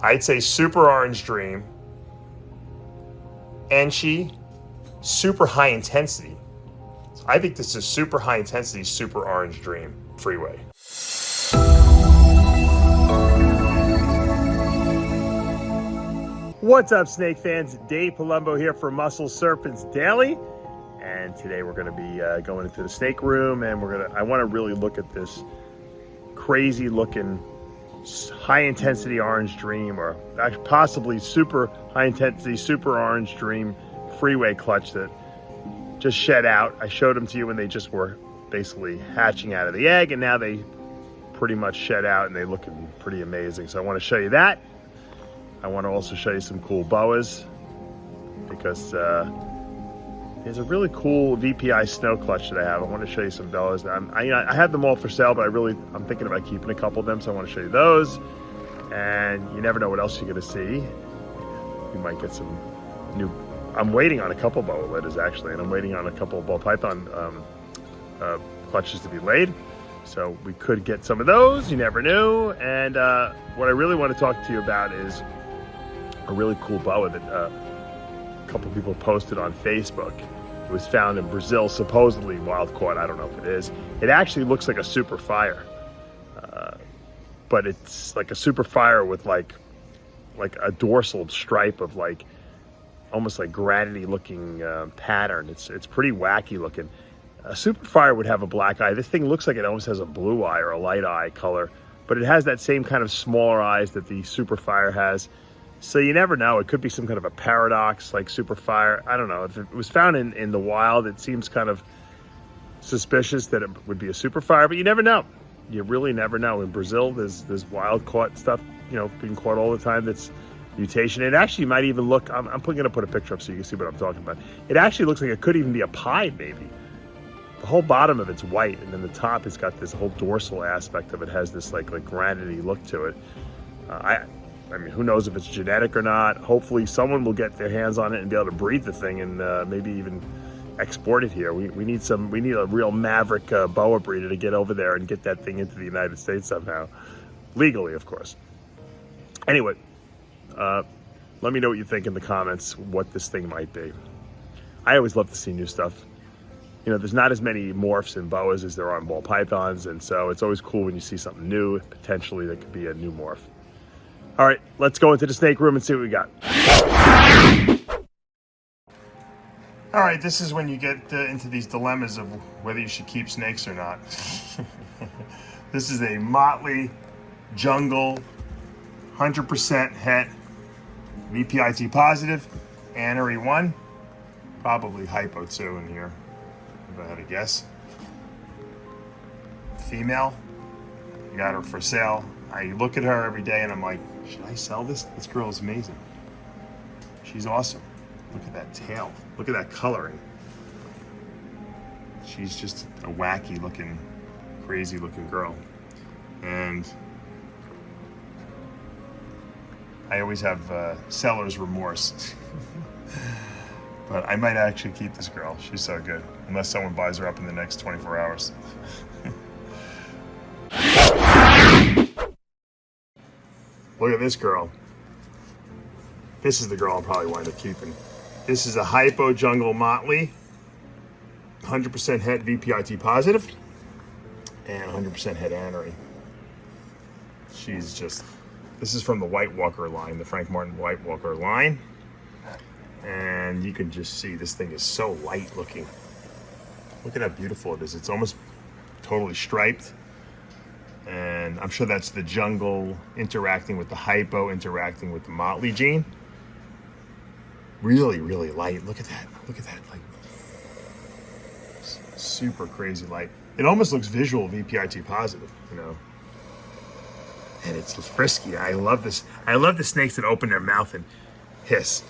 I'd say super orange dream, ENCHI, super high intensity. So I think this is super high intensity, super orange dream, Freeway. What's up, snake fans? Dave Palumbo here for Muscle Serpents Daily. And today we're going to be going into the snake room, and I want to really look at this crazy looking high intensity orange dream, or actually possibly super high intensity, super orange dream Freeway clutch that just shed out. I showed them to you when they just were basically hatching out of the egg, and now they pretty much shed out and they're looking pretty amazing. So I want to show you that. I want to also show you some cool boas, because there's a really cool VPI snow clutch that I have. I want to show you some boas. I have them all for sale, but I'm thinking about keeping a couple of them, so I want to show you those. And you never know what else you're going to see. You might get some new. I'm waiting on a couple boa litters actually, and I'm waiting on a couple of ball python clutches to be laid. So we could get some of those. You never knew. And what I really want to talk to you about is a really cool boa that a couple people posted on Facebook. It was found in Brazil, supposedly wild caught. I don't know if it is. It actually looks like a super fire, but it's like a super fire with like a dorsal stripe of like almost like granity looking pattern. It's pretty wacky looking. A super fire would have a black eye. This thing looks like it almost has a blue eye or a light eye color, but it has that same kind of smaller eyes that the super fire has. So you never know. It could be some kind of a paradox like super fire. I don't know. If it was found in the wild, it seems kind of suspicious that it would be a super fire, but you never know. You really never know. In Brazil, there's wild caught stuff, being caught all the time that's mutation. It actually might even look, I'm going to put a picture up so you can see what I'm talking about. It actually looks like it could even be a pied maybe. The whole bottom of it's white, and then the top has got this whole dorsal aspect of it, has this like granity look to it. I mean, who knows if it's genetic or not. Hopefully someone will get their hands on it and be able to breed the thing and maybe even export it here. We need a real maverick boa breeder to get over there and get that thing into the United States somehow. Legally, of course. Anyway, let me know what you think in the comments, what this thing might be. I always love to see new stuff. There's not as many morphs in boas as there are in ball pythons, and so it's always cool when you see something new, potentially that could be a new morph. All right, let's go into the snake room and see what we got. All right, this is when you get into these dilemmas of whether you should keep snakes or not. This is a motley jungle, 100% het, VPI T positive, anery 1, probably hypo 2 in here, if I had to guess. Female, got her for sale. I look at her every day and I'm like, should I sell this? This girl is amazing. She's awesome. Look at that tail. Look at that coloring. She's just a wacky looking, crazy looking girl. And I always have seller's remorse. But I might actually keep this girl. She's so good. Unless someone buys her up in the next 24 hours. Look at this girl. This is the girl I'll probably wind up keeping. This is a hypo jungle motley, 100% het VPI T positive, and 100% het anery. This is from the White Walker line, the Frank Martin White Walker line. And you can just see this thing is so light looking. Look at how beautiful it is. It's almost totally striped. And I'm sure that's the jungle interacting with the hypo, interacting with the motley gene. Really, really light. Look at that. Look at that. Like, super crazy light. It almost looks visual VPI T positive, And it's frisky. I love this. I love the snakes that open their mouth and hiss.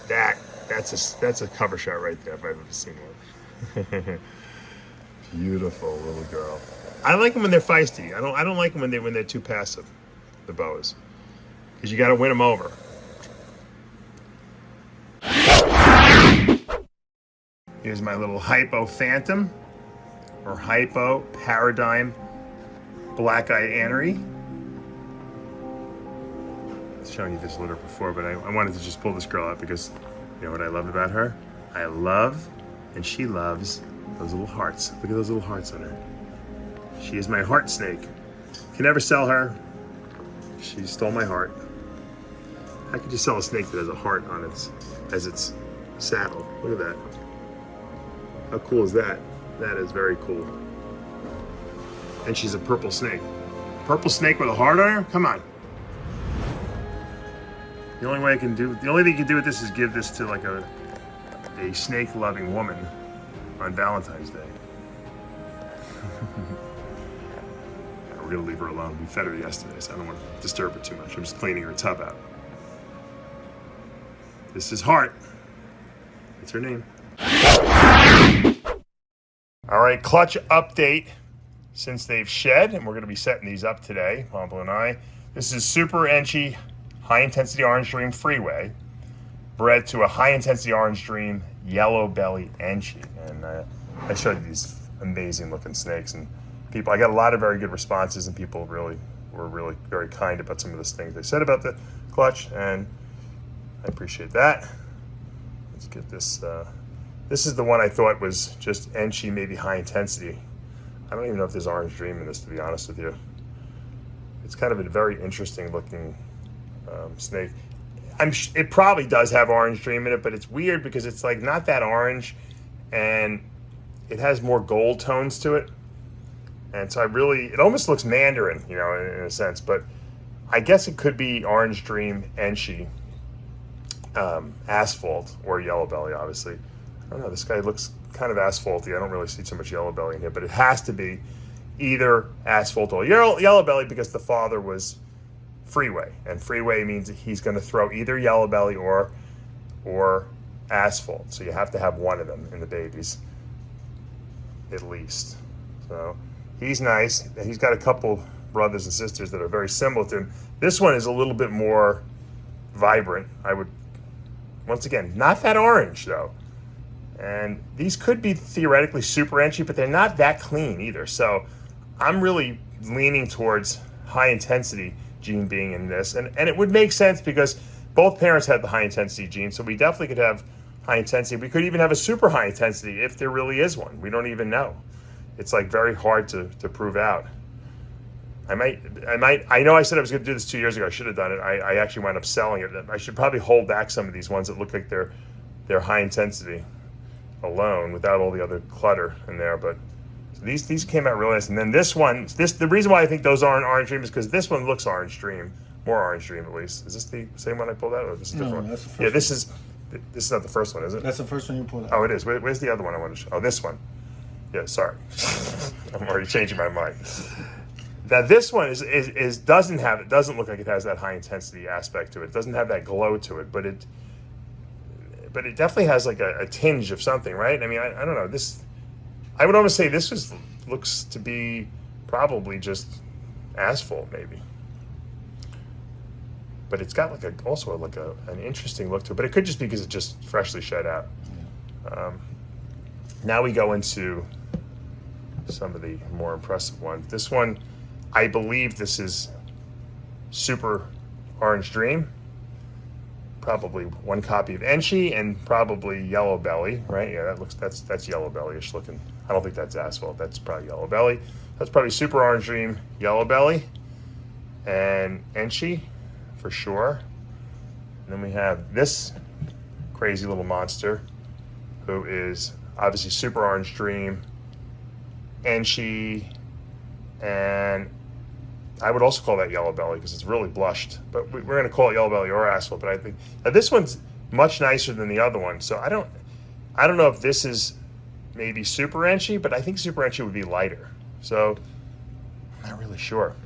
That's a cover shot right there if I've ever seen one. Beautiful little girl. I like them when they're feisty. I don't like them when they're too passive, the boas, because you got to win them over. Here's my little hypo phantom, or hypo paradigm black eye anery. showing you this litter before, but I wanted to just pull this girl out because you know what I love about her? I love, and she loves, those little hearts. Look at those little hearts on her. She is my heart snake. Can never sell her. She stole my heart. How could you sell a snake that has a heart on its saddle? Look at that. How cool is that? That is very cool. And she's a purple snake. Purple snake with a heart on her? Come on. The only thing you can do with this is give this to like a snake-loving woman on Valentine's Day. We're gonna leave her alone. We fed her yesterday, so I don't want to disturb her too much. I'm just cleaning her tub out. This is Heart. That's her name. All right, clutch update since they've shed, and we're gonna be setting these up today, Pablo and I. This is Super ENCHI High Intensity Orange Dream Freeway, bred to a High Intensity Orange Dream Yellow Belly ENCHI. And I showed you these amazing looking snakes, and I got a lot of very good responses, and people were really very kind about some of the things they said about the clutch, and I appreciate that. Let's get this. This is the one I thought was just ENCHI, maybe high intensity. I don't even know if there's orange dream in this, to be honest with you. It's kind of a very interesting looking snake. It probably does have orange dream in it, but it's weird because it's like not that orange, and it has more gold tones to it. And so it almost looks mandarin, you know, in a sense, but I guess it could be orange dream ENCHI, asphalt, or yellow belly, obviously. I don't know, this guy looks kind of asphalty. I don't really see too much yellow belly in here, but it has to be either asphalt or yellow belly because the father was Freeway, and Freeway means he's going to throw either yellow belly or asphalt. So you have to have one of them in the babies, at least. So he's nice. He's got a couple brothers and sisters that are very similar to him. This one is a little bit more vibrant. Once again, not that orange though. And these could be theoretically super ENCHI, but they're not that clean either. So I'm really leaning towards high intensity gene being in this. And it would make sense because both parents had the high intensity gene. So we definitely could have high intensity. We could even have a super high intensity if there really is one. We don't even know. It's like very hard to prove out. I know I said I was gonna do this 2 years ago. I should have done it. I actually wound up selling it. I should probably hold back some of these ones that look like they're high intensity alone without all the other clutter in there. But these came out really nice. And then this one, the reason why I think those aren't orange dream is because this one looks orange dream, more orange dream at least. Is this the same one I pulled out, or this is a different one? That's the first one. This is not the first one, is it? That's the first one you pulled out. Oh, it is. Where's the other one I want to show? Oh, this one. Yeah, sorry. I'm already changing my mind. Now this one doesn't look like it has that high intensity aspect to it. It doesn't have that glow to it, but it definitely has like a tinge of something, right? I mean, I don't know. I would almost say this looks to be probably just asphalt, maybe. But it's got also an interesting look to it. But it could just be because it's just freshly shed out. Yeah. Now we go into some of the more impressive ones. This one, I believe this is Super Orange Dream. Probably one copy of ENCHI and probably Yellow Belly, right? Yeah, that's Yellow Belly-ish looking. I don't think that's asphalt. That's probably Yellow Belly. That's probably Super Orange Dream, Yellow Belly, and ENCHI for sure. And then we have this crazy little monster who is obviously Super Orange Dream, ENCHI, and I would also call that Yellow Belly because it's really blushed. But we're going to call it Yellow Belly or asphalt. But I think this one's much nicer than the other one. So I don't know if this is maybe Super ENCHI, but I think Super ENCHI would be lighter. So I'm not really sure.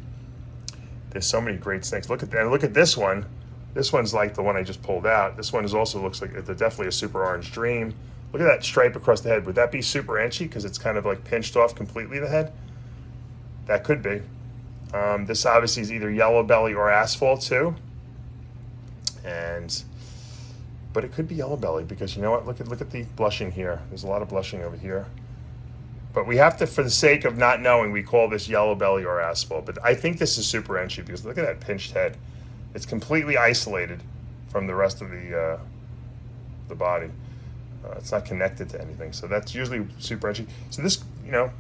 There's so many great snakes. Look at this one. This one's like the one I just pulled out. This one also looks like it's definitely a Super Orange Dream. Look at that stripe across the head. Would that be Super ENCHI because it's kind of like pinched off completely the head? That could be. This obviously is either Yellow Belly or asphalt too. But it could be Yellow Belly because you know what? Look at the blushing here. There's a lot of blushing over here. But we have to, for the sake of not knowing, we call this Yellow Belly or asphalt. But I think this is Super ENCHI because look at that pinched head. It's completely isolated from the rest of the body. It's not connected to anything, so that's usually super ENCHI. So this, you know,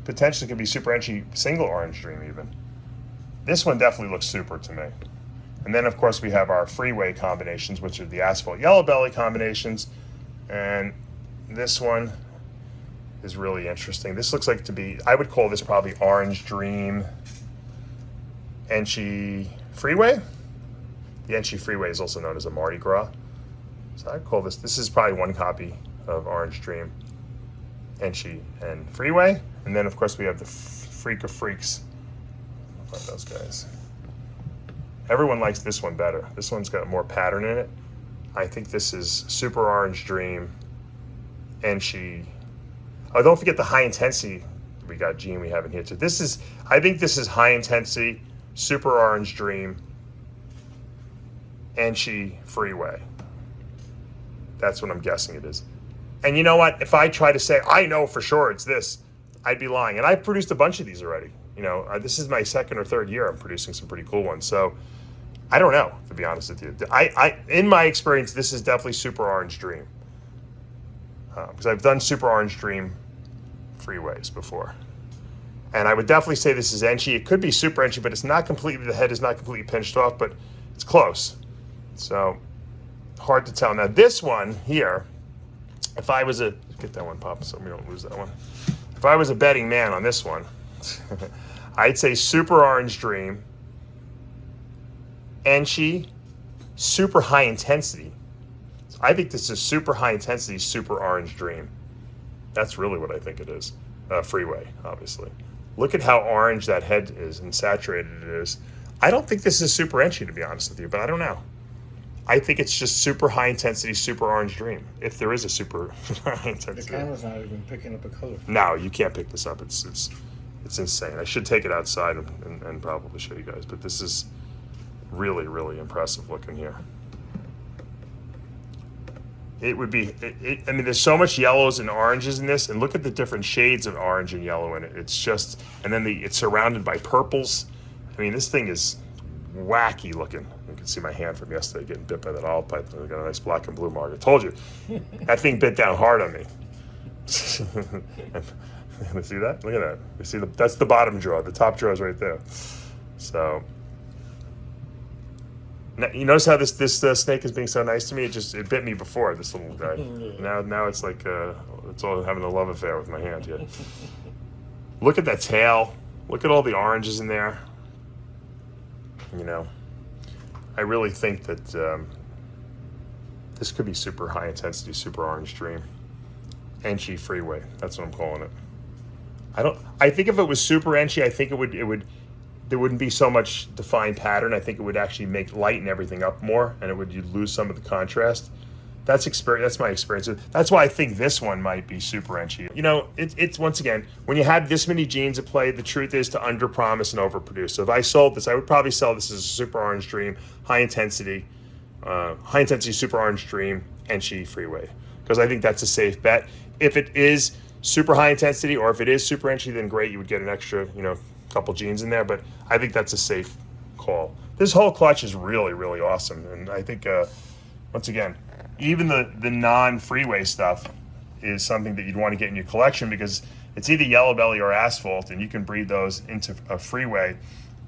potentially could be super ENCHI single orange dream even. This one definitely looks super to me. And then of course we have our Freeway combinations, which are the asphalt yellow belly combinations. And this one is really interesting. This looks like to be, I would call this probably orange dream ENCHI Freeway. The ENCHI Freeway is also known as a Mardi Gras. So I'd call this is probably one copy of Orange Dream, ENCHI, and Freeway. And then of course we have the Freak of Freaks. How about those guys? Everyone likes this one better. This one's got more pattern in it. I think this is Super Orange Dream, ENCHI. Oh, don't forget the high intensity. We got Gene we have in here too. I think this is high intensity, Super Orange Dream, ENCHI Freeway. That's what I'm guessing it is. And you know what? If I try to say, I know for sure it's this, I'd be lying. And I've produced a bunch of these already. You know, this is my second or third year I'm producing some pretty cool ones. So I don't know, to be honest with you. In my experience, this is definitely Super Orange Dream. Because I've done Super Orange Dream Freeways before. And I would definitely say this is ENCHI. It could be Super ENCHI, but it's not completely, the head is not completely pinched off, but it's close. So hard to tell. Now this one here, if I was get that one, Pop, so we don't lose that one. If I was a betting man on this one, I'd say Super Orange Dream, ENCHI, super high intensity. So I think this is super high intensity, Super Orange Dream. That's really what I think it is. Freeway, obviously. Look at how orange that head is and saturated it is. I don't think this is Super ENCHI, to be honest with you, but I don't know. I think it's just super high intensity, Super Orange Dream. If there is a super high intensity. The camera's not even picking up a color. No, you can't pick this up. It's insane. I should take it outside and probably show you guys, but this is really, really impressive looking here. It would be, I mean, there's so much yellows and oranges in this, and look at the different shades of orange and yellow in it. It's just, and then it's surrounded by purples. I mean, this thing is wacky looking. You can see my hand from yesterday getting bit by that owl python. I got a nice black and blue mark. I told you, that thing bit down hard on me. See that? Look at that. You see that's the bottom jaw. The top jaw is right there. So now, you notice how this snake is being so nice to me? It bit me before, this little guy. Now it's like it's all having a love affair with my hand here. Look at that tail. Look at all the oranges in there. You know, I really think that this could be super high intensity, Super Orange Dream, ENCHI Freeway. That's what I'm calling it. I think if it was Super ENCHI, I think there wouldn't be so much defined pattern. I think it would actually lighten everything up more, and you'd lose some of the contrast. That's my experience. That's why I think this one might be Super ENCHI. You know, it's once again, when you have this many genes at play, the truth is to underpromise and overproduce. So if I sold this, I would probably sell this as a Super Orange Dream, high intensity Super Orange Dream, ENCHI Freeway, because I think that's a safe bet. If it is super high intensity, or if it is Super ENCHI, then great, you would get an extra, couple genes in there. But I think that's a safe call. This whole clutch is really, really awesome, and I think once again, even the non-Freeway stuff is something that you'd want to get in your collection, because it's either yellow belly or asphalt, and you can breed those into a Freeway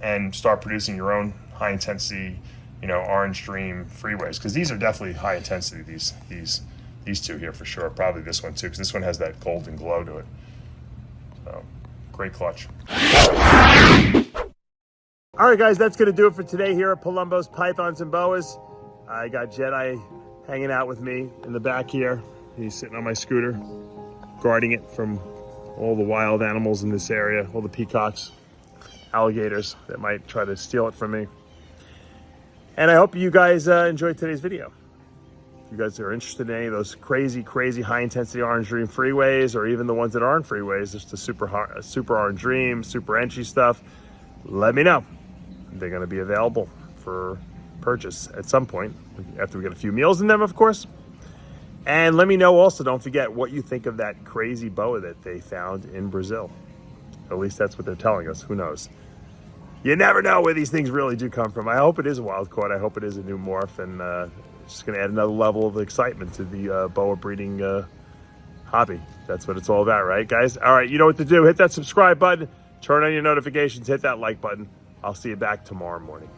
and start producing your own high intensity, Orange Dream Freeways, because these are definitely high intensity. These two here for sure. Probably this one too, because this one has that golden glow to it. So great clutch. All right, guys, that's going to do it for today here at Palumbo's Pythons and Boas. I got Jedi hanging out with me in the back here. He's sitting on my scooter, guarding it from all the wild animals in this area, all the peacocks, alligators that might try to steal it from me. And I hope you guys enjoyed today's video. If you guys are interested in any of those crazy, crazy high-intensity Orange Dream Freeways, or even the ones that aren't Freeways, just the Super Orange Dream, Super ENCHI stuff, let me know. They're going to be available for purchase at some point, after we get a few meals in them, of course. And let me know also, don't forget, what you think of that crazy boa that they found in Brazil. At least that's what they're telling us. Who knows? you never know where these things really do come from. I hope it is a wild caught. I hope it is a new morph, and it's just going to add another level of excitement to the boa breeding hobby. That's what it's all about, right, guys? All right, you know what to do. Hit that subscribe button, turn on your notifications, hit that like button. I'll see you back tomorrow morning.